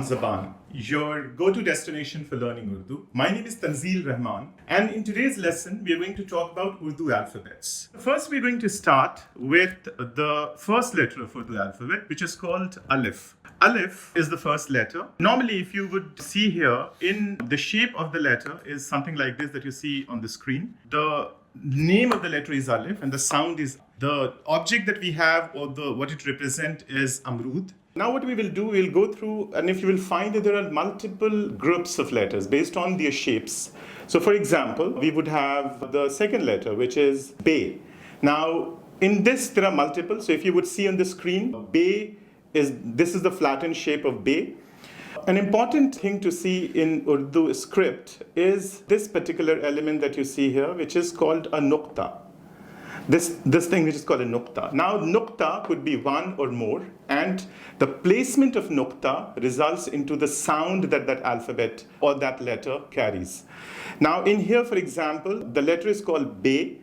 Humzabaan, your go-to destination for learning Urdu. My name is Tanzeel Rahman, and in today's lesson, we are going to talk about Urdu alphabets. First, we're going to start with the first letter of Urdu alphabet, which is called Alif. Alif is the first letter. Normally, if you would see here, in the shape of the letter is something like this that you see on the screen. The name of the letter is Alif, and the sound is the object that we have, or what it represents is Amrud. Now what we will do, we'll go through, and if you will find that there are multiple groups of letters based on their shapes. So for example, we would have the second letter, which is Bay. Now in this there are multiple, so if you would see on the screen, this is the flattened shape of Bay. An important thing to see in Urdu script is this particular element that you see here, which is called a nukta. This thing which is called a nukta. Now nukta could be one or more, and the placement of nukta results into the sound that that alphabet or that letter carries. Now in here, for example, the letter is called Bay,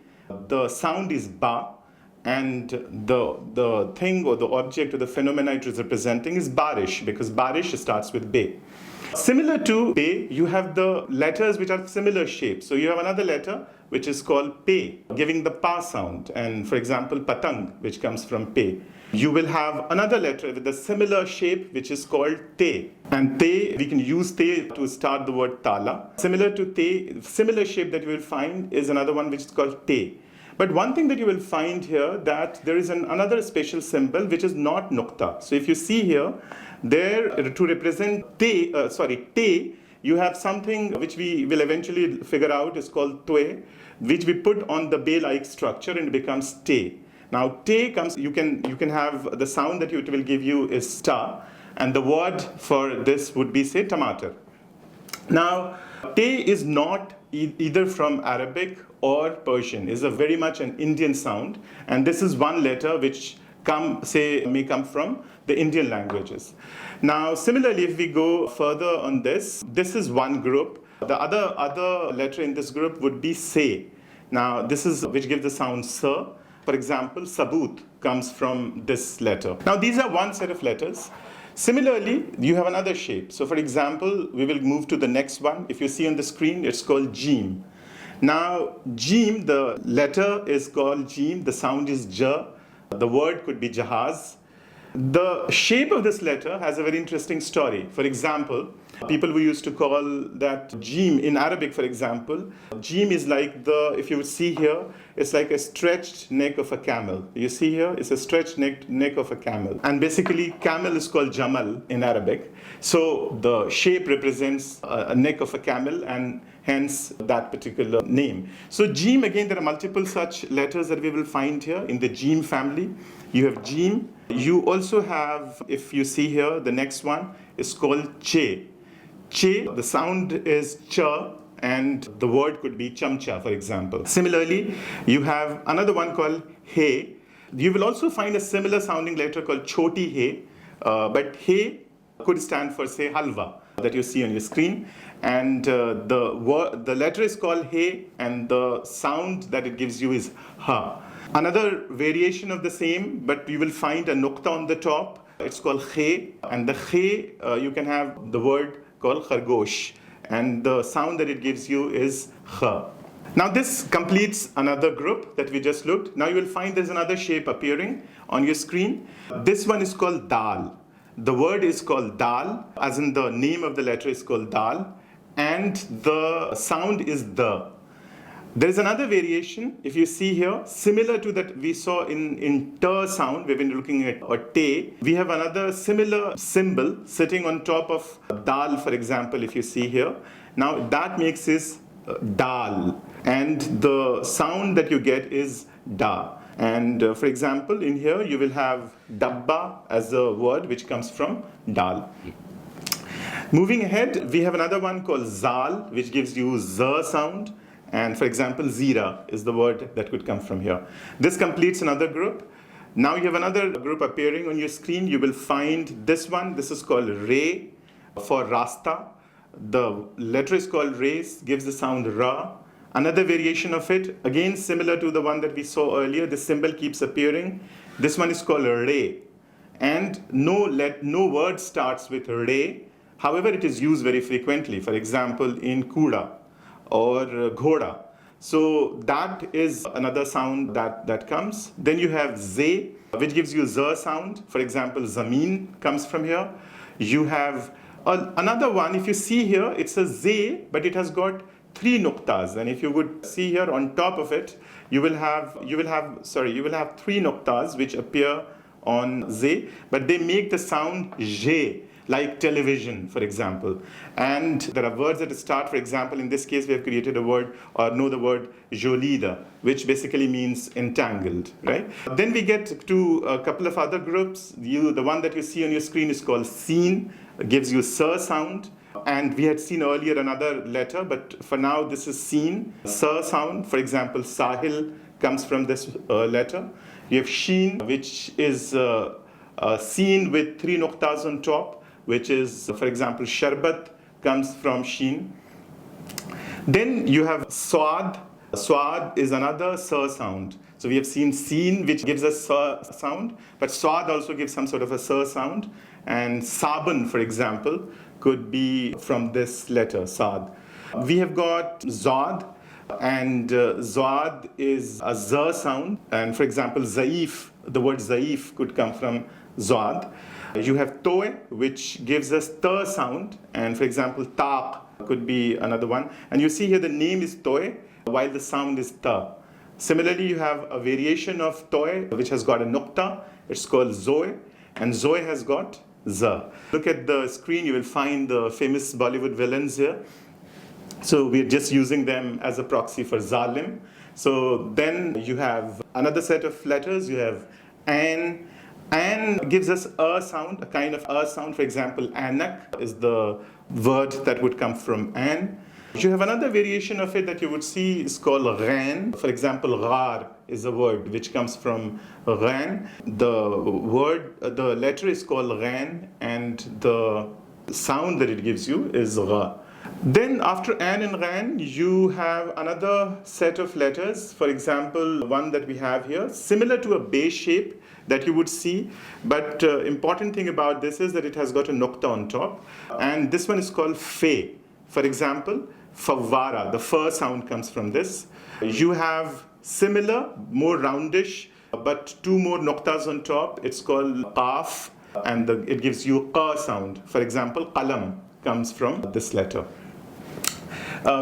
the sound is ba, and the thing or the object or the phenomena it is representing is barish, because barish starts with Bay. Similar to Bay, you have the letters which are similar shapes. So you have another letter which is called Pay, giving the pa sound. And for example, Patang, which comes from Pay. You will have another letter with a similar shape which is called Te. And Te, we can use Te to start the word Tala. Similar to Te, similar shape that you will find is another one which is called Te. But one thing that you will find here, that there is another special symbol which is not nukta. So if you see here, there to represent te, you have something which we will eventually figure out is called tue, which we put on the bay-like structure and it becomes te. Now te comes, you can have the sound that it will give you is ta, and the word for this would be, say, tomato. Now te is not either from Arabic or Persian. Is a very much an Indian sound, and this is one letter which may come from the Indian languages. Now similarly, if we go further on this is one group. The other letter in this group would be Se. Now this is which gives the sound Sa. For example, Sabut comes from this letter. Now these are one set of letters. Similarly, you have another shape. So for example, we will move to the next one. If you see on the screen, it's called Jeem. Now Jeem, the letter is called Jeem, the sound is Ja, the word could be Jahaz. The shape of this letter has a very interesting story. For example, people who used to call that Jeem in Arabic, for example, Jeem is like if you would see here, it's like a stretched neck of a camel. You see here, it's a stretched neck of a camel. And basically, camel is called Jamal in Arabic. So the shape represents a neck of a camel, and hence that particular name. So Jeem, again, there are multiple such letters that we will find here in the Jeem family. You have Jeem. You also have, if you see here, the next one is called Che. Che, the sound is Cha, and the word could be chamcha, for example. Similarly, you have another one called He. You will also find a similar sounding letter called Choti He, but He could stand for, say, halwa that you see on your screen. And the letter is called He, and the sound that it gives you is Ha. Another variation of the same, but you will find a nukta on the top. It's called Khe, and the Khe, you can have the word called Khargosh, and the sound that it gives you is Kha. Now this completes another group that we just looked. Now you will find there's another shape appearing on your screen. This one is called Dal. The word is called Dal, as in the name of the letter is called Dal, and the sound is the. There is another variation, if you see here, similar to that we saw in ter sound, we've been looking at, or te. We have another similar symbol sitting on top of dal, for example, if you see here. Now that makes this dal, and the sound that you get is da. And for example, in here you will have dabba as a word which comes from dal. Moving ahead, we have another one called zal, which gives you z sound. And for example, zira is the word that could come from here. This completes another group. Now you have another group appearing on your screen. You will find this one. This is called Ray for Rasta. The letter is called Ray, gives the sound Ra. Another variation of it, again similar to the one that we saw earlier, the symbol keeps appearing. This one is called Re. And no word starts with Re, However, it is used very frequently, for example, in kuda or ghoda. So that is another sound that comes. Then you have zay, which gives you z sound. For example, zameen comes from here. You have another one. If you see here, it's a zay, but it has got 3 nuqtas. And if you would see here on top of it, you will have 3 nuqtas which appear on zay, but they make the sound j, like television, for example. And there are words that start, for example, in this case, we have created a word, or know the word jolida, which basically means entangled, right? Then we get to a couple of other groups. The one that you see on your screen is called seen, gives you sir sound. And we had seen earlier another letter, but for now this is seen, sir sound. For example, sahil comes from this letter. You have sheen, which is seen with 3 nuqtas on top, which is, for example, sharbat comes from sheen. Then you have swad. Swad is another sir sound. So we have seen seen, which gives us sir sound, but swad also gives some sort of a sir sound. And sabun, for example, could be from this letter, sad. We have got zad, and zad is a z sound. And for example, zaif, the word zaif could come from zad. You have toe, which gives us t sound. And for example, taq could be another one. And you see here the name is toe, while the sound is ta. Similarly, you have a variation of toe, which has got a nukta. It's called zoe. And zoe has got z. Look at the screen, you will find the famous Bollywood villains here. So we're just using them as a proxy for zalim. So then you have another set of letters. You have an. An gives us a sound, a kind of a sound. For example, anak is the word that would come from an. You have another variation of it that you would see is called ghain. For example, ghar is a word which comes from ghain. The letter is called ghain, and the sound that it gives you is gha. Then after an and ghain, you have another set of letters. For example, one that we have here, similar to a base shape that you would see, but important thing about this is that it has got a nukta on top, and this one is called fe. For example, fawwara, the fur sound comes from this. You have similar, more roundish, but 2 more nuktas on top. It's called qaf, and it gives you qa sound. For example, qalam comes from this letter.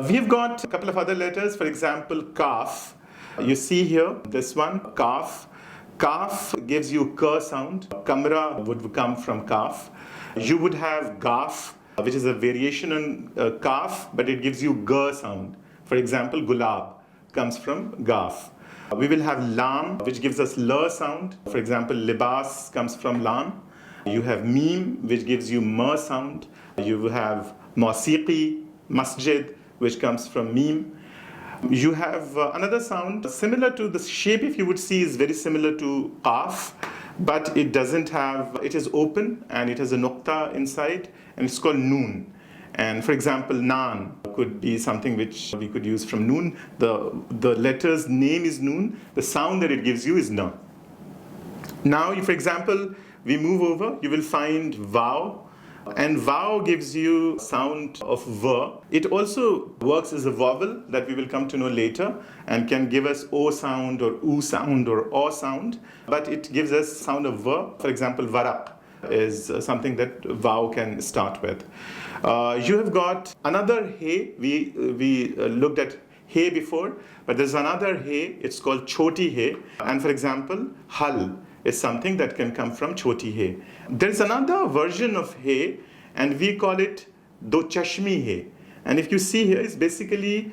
We've got a couple of other letters. For example, kaf. You see here, this one, kaf. Kaf gives you ka sound. Kamra would come from kaf. You would have gaf, which is a variation on kaf, but it gives you ga sound. For example, gulab comes from gaf. We will have lam, which gives us la sound. For example, libas comes from lam. You have mim, which gives you ma sound. You have masiqi, masjid, which comes from mim. You have another sound similar to the shape, if you would see, is very similar to qaf, but it doesn't have, it is open and it has a nukta inside, and it's called noon. And for example, naan could be something which we could use from noon. The letter's name is noon. The sound that it gives you is na. Now, if, for example, we move over, you will find vow. And vow gives you sound of v. It also works as a vowel that we will come to know later, and can give us o sound or u sound or o sound, but it gives us sound of v. For example, varaq is something that vow can start with. You have got another he. We looked at he before, but there's another he. It's called choti he. And for example, hal is something that can come from choti he. There's another version of he, and we call it do chashmi he. And if you see here, it's basically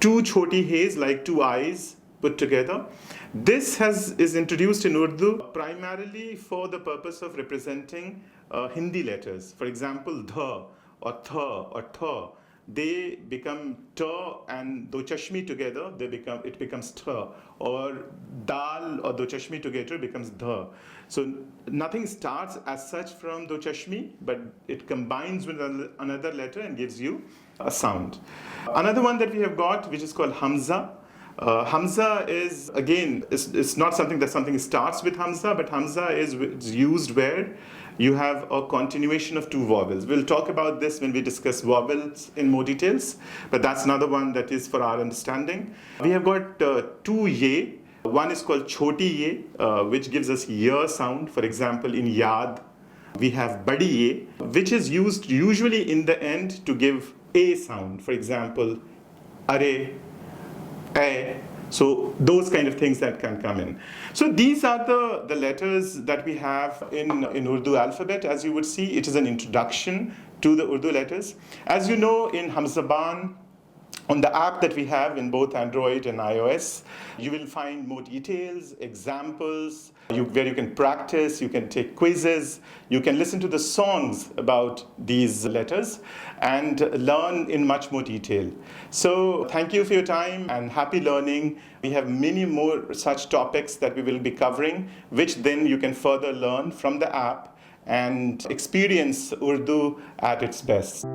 2 choti he's, like 2 eyes put together. This is introduced in Urdu primarily for the purpose of representing Hindi letters. For example, dha or tha or tha, they become ta and do chashmi together, it becomes ta. Or dal or do chashmi together becomes dha. So nothing starts as such from do chashmi, but it combines with another letter and gives you a sound. Another one that we have got, which is called Hamza. Hamza is, again, it's not something that something starts with Hamza, but Hamza is used where you have a continuation of two vowels. We'll talk about this when we discuss vowels in more details, but that's another one that is for our understanding. We have got two ye. One is called choti ye, which gives us ya sound. For example, in yaad, we have badi ye, which is used usually in the end to give a sound. For example, are, a. So those kind of things that can come in. So these are the letters that we have in Urdu alphabet. As you would see, it is an introduction to the Urdu letters. As you know, in Humzabaan, on the app that we have in both Android and iOS, you will find more details, examples, where you can practice, you can take quizzes, you can listen to the songs about these letters and learn in much more detail. So thank you for your time and happy learning. We have many more such topics that we will be covering, which then you can further learn from the app and experience Urdu at its best.